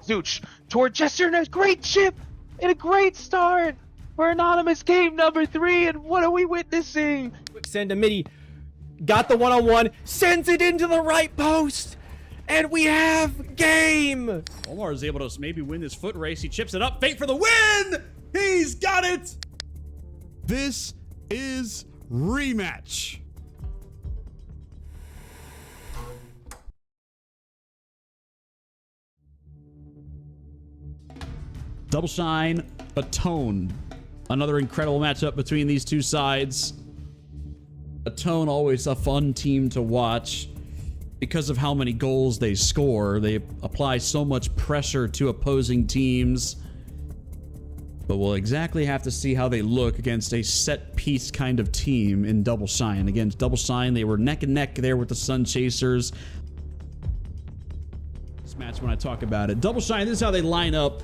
Zooch toward Jester, and a great chip and a great start for Anonymous game number 3. And what are we witnessing? Quick send to midi. Got the one-on-one. Sends it into the right post. And we have game. Omar is able to maybe win this foot race. He chips it up. Fate for the win. He's got it. This is Rematch. Double Shine, ATONE. Another incredible matchup between these two sides. ATONE, always a fun team to watch because of how many goals they score. They apply so much pressure to opposing teams. But we'll exactly have to see how they look against a set-piece kind of team in Double Shine. Against Double Shine, they were neck and neck there with the Sun Chasers. This match when I talk about it. Double Shine, this is how they line up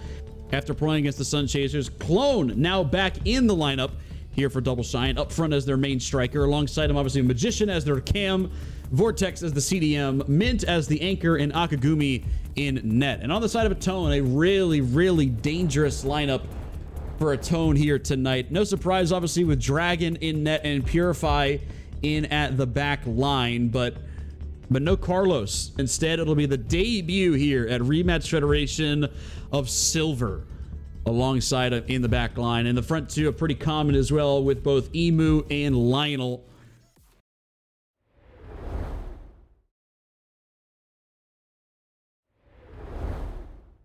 after playing against the Sun Chasers. Clone now back in the lineup here for Double Shine. Up front as their main striker. Alongside him, obviously, Magician as their cam. Vortex as the CDM. Mint as the anchor. And Akagumi in net. And on the side of ATONE, a really, really dangerous lineup for ATONE here tonight. No surprise, obviously, with Dragon in net and Purify in at the back line. But no Carlos. Instead, it'll be the debut here at Rematch Federation of Silver alongside in the back line. And the front two are pretty common as well with both Emu and Lionel.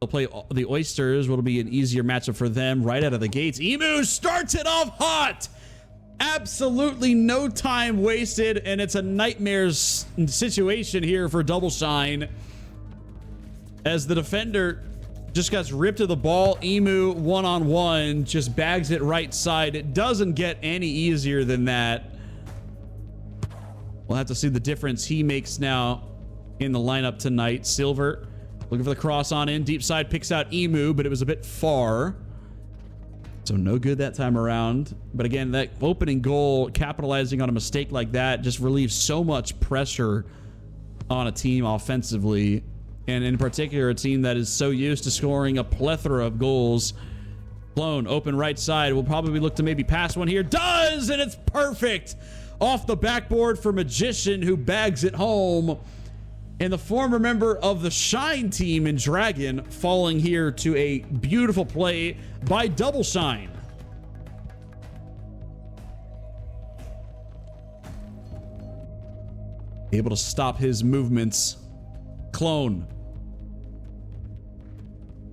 They'll play the Oysters, what'll be an easier matchup for them right out of the gates. Emu starts it off hot. Absolutely no time wasted, and it's a nightmare situation here for Double Shine as the defender just gets ripped to the ball. Emu one-on-one just bags it right side. It doesn't get any easier than that. We'll have to see the difference he makes now in the lineup tonight. Silver looking for the cross on in. Deep side picks out Emu, but it was a bit far. So no good that time around. But again, that opening goal, capitalizing on a mistake like that, just relieves so much pressure on a team offensively. And in particular, a team that is so used to scoring a plethora of goals. Clone, open right side. Will probably look to maybe pass one here. Does! And it's perfect! Off the backboard for Magician, who bags it home. And the former member of the Shine team in Dragon falling here to a beautiful play by Double Shine. Able to stop his movements. Clone.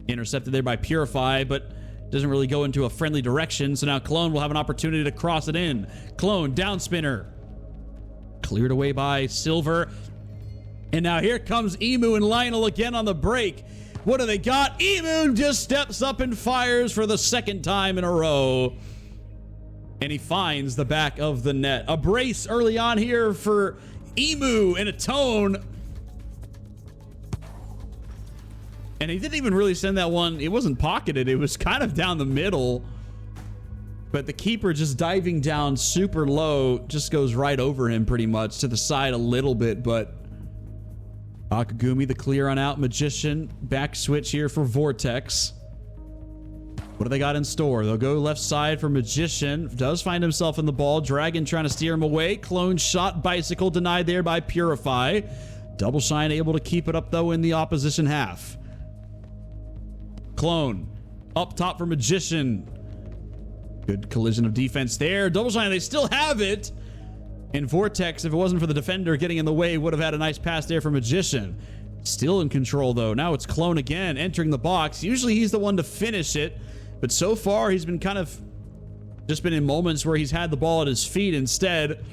Intercepted there by Purify, but doesn't really go into a friendly direction. So now Clone will have an opportunity to cross it in. Clone, down spinner. Cleared away by Silver. And now here comes Emu and Lionel again on the break. What do they got? Emu just steps up and fires for the second time in a row. And he finds the back of the net. A brace early on here for Emu and ATONE. And he didn't even really send that one. It wasn't pocketed. It was kind of down the middle. But the keeper just diving down super low just goes right over him pretty much to the side a little bit. But Akagumi, the clear on out. Magician, back switch here for Vortex. What do they got in store? They'll go left side for Magician. Does find himself in the ball. Dragon trying to steer him away. Clone shot, bicycle denied there by Purify. Double Shine able to keep it up though in the opposition half. Clone up top for Magician. Good collision of defense there. Double Shine, they still have it. And Vortex, if it wasn't for the defender getting in the way, would have had a nice pass there for Magician. Still in control though. Now it's Clone again entering the box. Usually he's the one to finish it, but so far he's been kind of just been in moments where he's had the ball at his feet instead.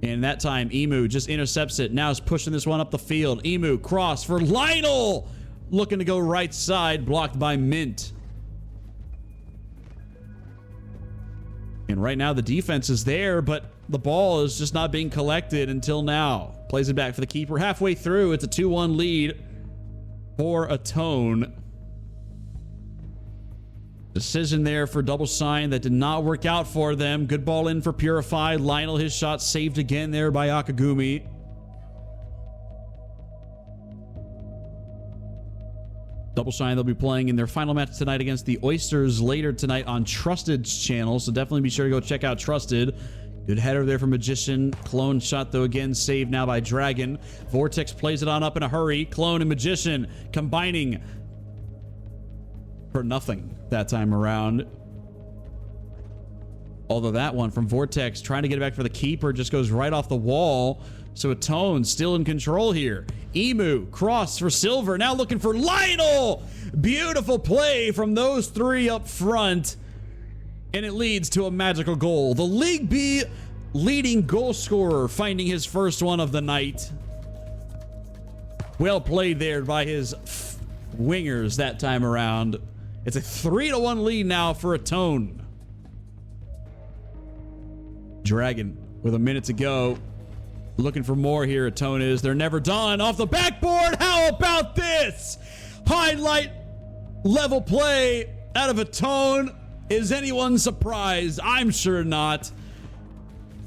And that time Emu just intercepts it. Now is pushing this one up the field. Emu cross for Lionel. Looking to go right side, blocked by Mint. And right now the defense is there, but the ball is just not being collected until now. Plays it back for the keeper. Halfway through, it's a 2-1 lead for ATONE. Decision there for Double Shine that did not work out for them. Good ball in for Purify. Lionel, his shot saved again there by Akagumi. Double Shine, they'll be playing in their final match tonight against the Oysters later tonight on Trusted's channel, so definitely be sure to go check out Trusted. Good header there for Magician. Clone shot, though, again, saved now by Dragon. Vortex plays it on up in a hurry. Clone and Magician combining for nothing that time around. Although that one from Vortex trying to get it back for the keeper just goes right off the wall. So ATONE still in control here. Emu, cross for Silver, now looking for Lionel! Beautiful play from those three up front. And it leads to a magical goal. The League B leading goal scorer finding his first one of the night. Well played there by his wingers that time around. It's a 3-1 lead now for ATONE. Dragon with a minute to go. Looking for more here, ATONE is. They're never done. Off the backboard. How about this? Highlight level play out of ATONE. Is anyone surprised? I'm sure not.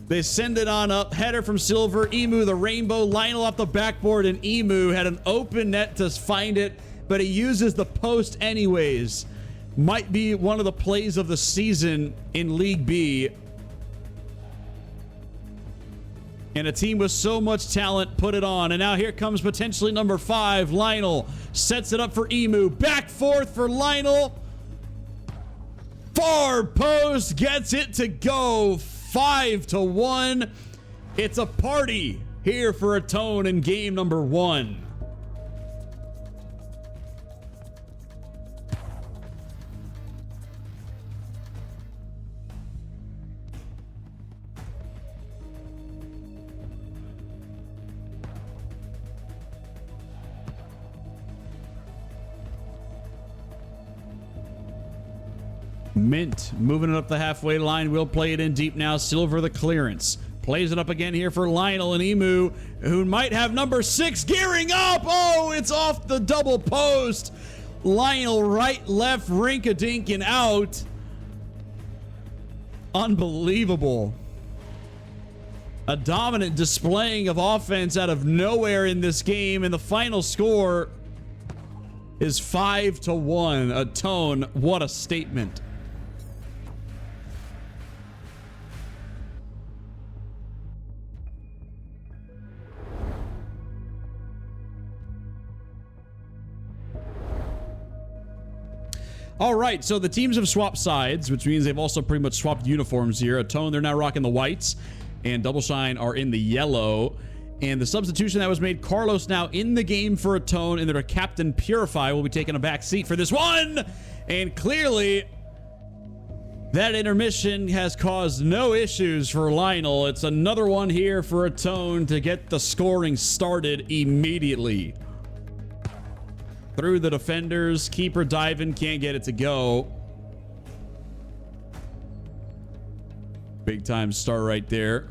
They send it on up. Header from Silver. Emu, the rainbow. Lionel off the backboard, and Emu had an open net to find it, but he uses the post anyways. Might be one of the plays of the season in League B. And a team with so much talent put it on. And now here comes potentially number 5. Lionel sets it up for Emu. Back forth for Lionel. Far post gets it to go. 5-1. It's a party here for ATONE in game number 1. Mint moving it up the halfway line. Will play it in deep now. Silver the clearance. Plays it up again here for Lionel and Emu, who might have number 6 gearing up. Oh, it's off the double post. Lionel right, left, rink-a-dink and out. Unbelievable. A dominant displaying of offense out of nowhere in this game, and the final score is 5-1. ATONE, what a statement. All right, so the teams have swapped sides, which means they've also pretty much swapped uniforms here. ATONE, they're now rocking the whites, and Double Shine are in the yellow. And the substitution that was made, Carlos now in the game for ATONE, and their captain Purify will be taking a back seat for this one. And clearly, that intermission has caused no issues for Lionel. It's another one here for ATONE to get the scoring started immediately. Through the defenders, keeper diving, can't get it to go. Big time start right there.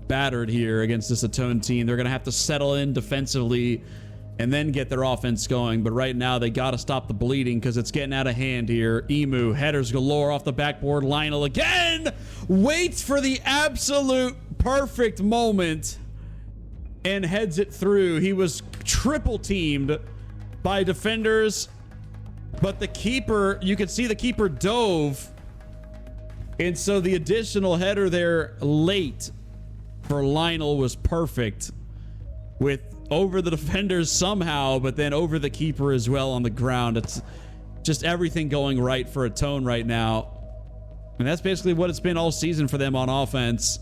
Battered here against this ATONE team. They're going to have to settle in defensively and then get their offense going. But right now, they got to stop the bleeding because it's getting out of hand here. Emu, headers galore off the backboard. Lionel again waits for the absolute perfect moment and heads it through. He was triple teamed by defenders, but the keeper, you could see the keeper dove, and so the additional header there late for Lionel was perfect, with over the defenders somehow, but then over the keeper as well on the ground. It's just everything going right for ATONE right now, and that's basically what it's been all season for them on offense.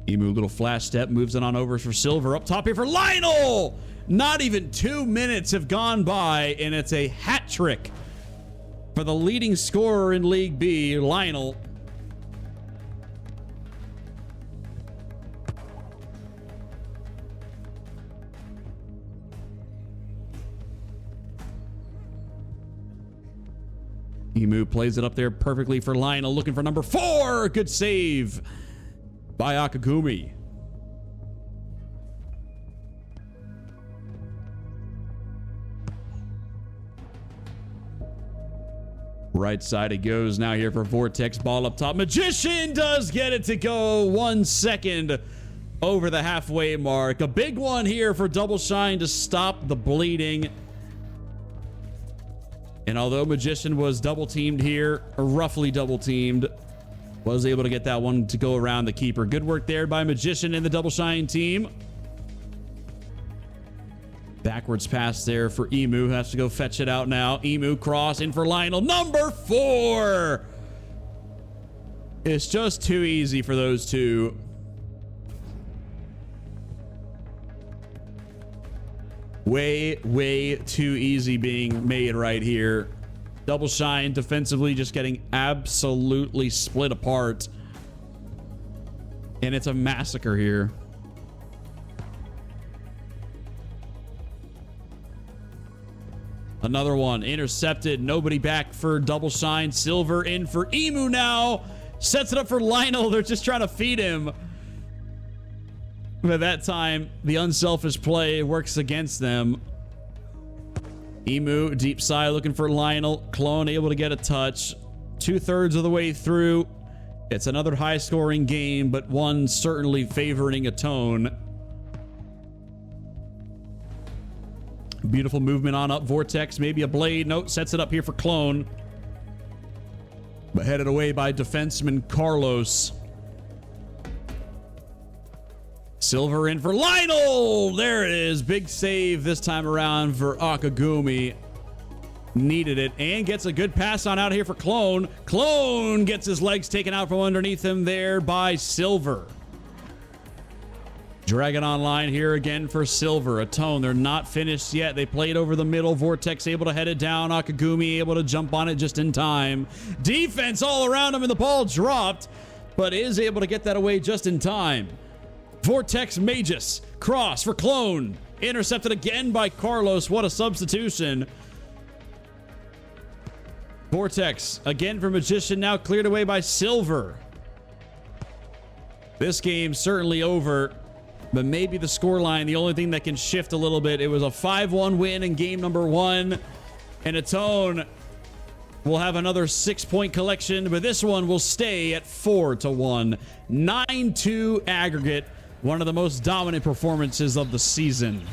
Emu, little flash step, moves it on over for Silver. Up top here for Lionel! Not even 2 minutes have gone by, and it's a hat trick for the leading scorer in League B, Lionel. Emu plays it up there perfectly for Lionel, looking for number 4. Good save by Akagumi. Right side it goes now here for Vortex. Ball up top. Magician does get it to go. 1 second over the halfway mark. A big one here for Double Shine to stop the bleeding. And although Magician was double teamed here, or roughly double teamed, was able to get that one to go around the keeper. Good work there by Magician and the Double Shine team. Backwards pass there for Emu. Has to go fetch it out now. Emu cross in for Lionel. Number 4. It's just too easy for those two. Way too easy being made right here. Double Shine defensively just getting absolutely split apart. And it's a massacre here. Another one intercepted. Nobody back for Double Shine. Silver in for Emu now. Sets it up for Lionel. They're just trying to feed him. But that time, the unselfish play works against them. Emu, deep side, looking for Lionel. Clone able to get a touch. 2/3 of the way through. It's another high-scoring game, but one certainly favoring ATONE. Beautiful movement on up. Vortex, maybe a blade. Note, sets it up here for Clone. But headed away by defenseman Carlos. Silver in for Lionel. There it is. Big save this time around for Akagumi. Needed it and gets a good pass on out here for Clone. Clone gets his legs taken out from underneath him there by Silver. Dragon online here again for Silver. ATONE, they're not finished yet. They played over the middle. Vortex able to head it down. Akagumi able to jump on it just in time. Defense all around him and the ball dropped, but is able to get that away just in time. Vortex Magus. Cross for Clone. Intercepted again by Carlos. What a substitution. Vortex again for Magician. Now cleared away by Silver. This game certainly over. But maybe the scoreline, the only thing that can shift a little bit. It was a 5-1 win in game number 1. And ATONE will have another 6-point collection, but this one will stay at 4-1. 9-2 aggregate. One of the most dominant performances of the season.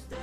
Stay